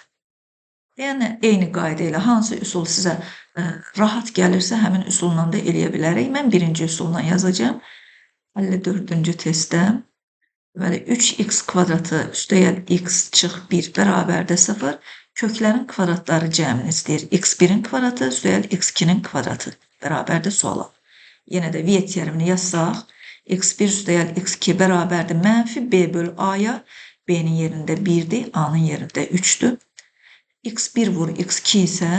A: Yəni eyni qayda ilə hansı üsul sizə rahat gəlirsə, həmin üsulla da eləyə bilərik. Mən birinci üsulla yazacağım. 54-cü testdə 3x kvadratı üstəgəl x çıx 1 bərabərdə 0 köklərin kvadratları cəmini istəyir. X1-in kvadratı üstəgəl x2-nin kvadratı bərabərdə suala. Yenə də Viet teoremini yazsaq, x1 üstəgəl x2 bərabərdir mənfi b bölü a-ya, b-nin yerində 1-dir, a-nın yerində 3-dür. x1 vur x2 isə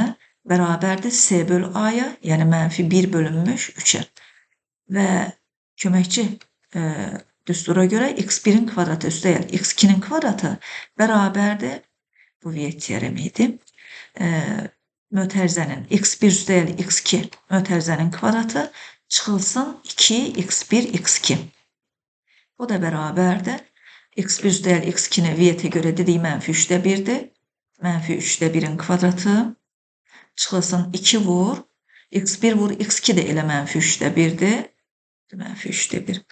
A: bərabərdir c bölü a-ya, yəni mənfi 1 bölünmüş 3-ə. Və köməkçi düstura görə x1-in kvadratı üstəgəl x2-nin kvadratı bərabərdir, bu Viet teoremi idi, mötərizənin x1 üstəgəl x2 mötərizənin kvadratı çıxılsın 2x1 x2. O da bərabərdir. x1 üstəgəl x2-ni Viet'e görə dedik mənfi 3-də 1-dir. Mənfi 3-də 1-in kvadratı çıxılsın 2 vur. x1 vur x2 də elə mənfi 3-də 1-dir. Mənfi 3-də 1.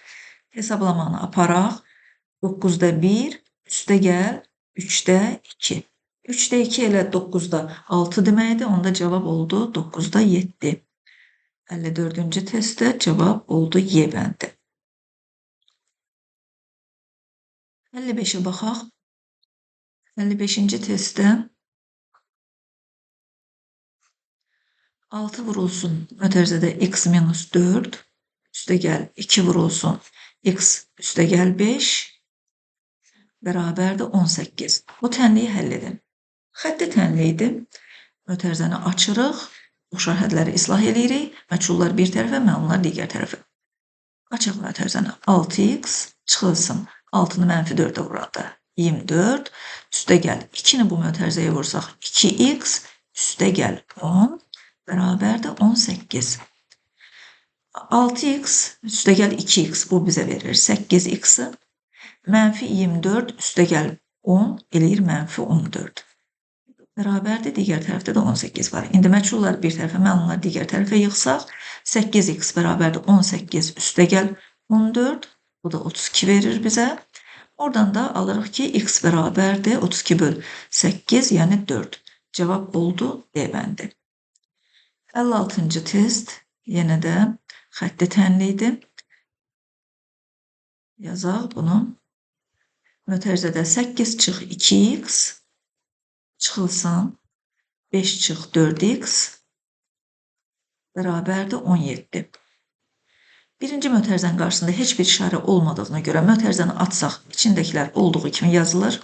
A: Hesablamanı aparaq. 9-da 1 üstəgəl 3-də 2. 3-də 2 elə 9-da 6 deməkdir. Onda cavab oldu 9-da 7. 54-cü testdə cavab oldu Y bəndi. 55-ə baxaq. 55-ci testdə 6 vurulsun mötərizədə x minus 4 üstəgəl 2 vurulsun x üstəgəl 5 bərabərdir 18. Bu tənliyi həll edin. Xətti tənliyidir. Mötərizəni açırıq, oxşar hədləri islah edirik, məchullar bir tərəfə, məlumlar digər tərəfə. Açıq mötərizəni 6x çıxılsın. 6-nı -4-ə vuranda 24, üstə gəl 2-ni bu mötərizəyə vursaq 2x, üstə gəl 10, bərabərdir 18. 6x, üstə gəl 2x, bu bizə verir 8x-i. -24, üstə gəl 10, eləyir -14. Bərabərdir, digər tərəfdə də 18 var. İndi məchullar bir tərəfə, məlumlar digər tərəfə yığsaq, 8x bərabərdir 18, üstə gəl 14, bu da 32 verir bizə. Oradan da alırıq ki, x bərabərdir 32 böl 8, yəni 4. Cavab oldu D bəndi. 56-cı test yenə də xətti tənlidir. Yazaq bunu. Mötərizədə 8 çıx 2x çıxılsın 5 çıx 4x bərabərdir 17. Birinci mötərizənin qarşısında heç bir işarə olmadığına görə mötərizəni atsaq içindəkilər olduğu kimi yazılır.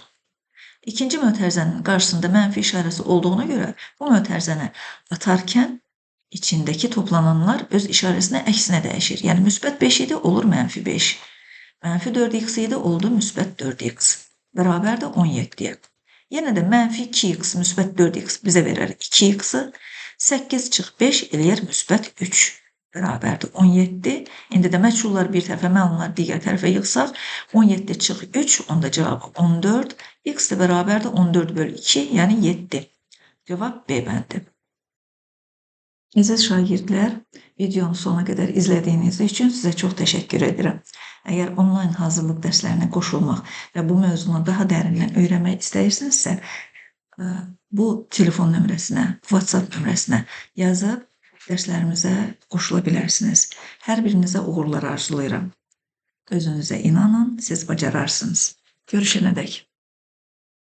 A: İkinci mötərizənin qarşısında mənfi işarəsi olduğuna görə bu mötərizəni atarkən içindəki toplananlar öz işarəsini əksinə dəyişir. Yəni müsbət 5 idi, olur -5. -4x idi, oldu müsbət 4x. Bərabərdir 17-yə. Yenə də -2x, müsbət 4x bizə verər 2x-i. 8 çıx 5 eləyər müsbət 3. Bərabərdir 17. İndi də məchullar bir tərəfə, məlumlar digər tərəfə yığsaq, 17 çıx 3, onda cavabı 14. X də bərabərdir 14 böl 2, yəni 7. Cavab B bəndi. Əziz şagirdlər, videonu sona qədər izlədiyiniz üçün sizə çox təşəkkür edirəm. Əgər onlayn hazırlıq dərslərinə qoşulmaq və bu mövzunu daha dərindən öyrənmək istəyirsinizsə, bu telefon nömrəsinə, WhatsApp nömrəsinə yazıb dərslərimizə qoşula bilərsiniz. Hər birinizə uğurlar arzulayıram. Özünüzə inanın, siz bacararsınız. Görüşənədək.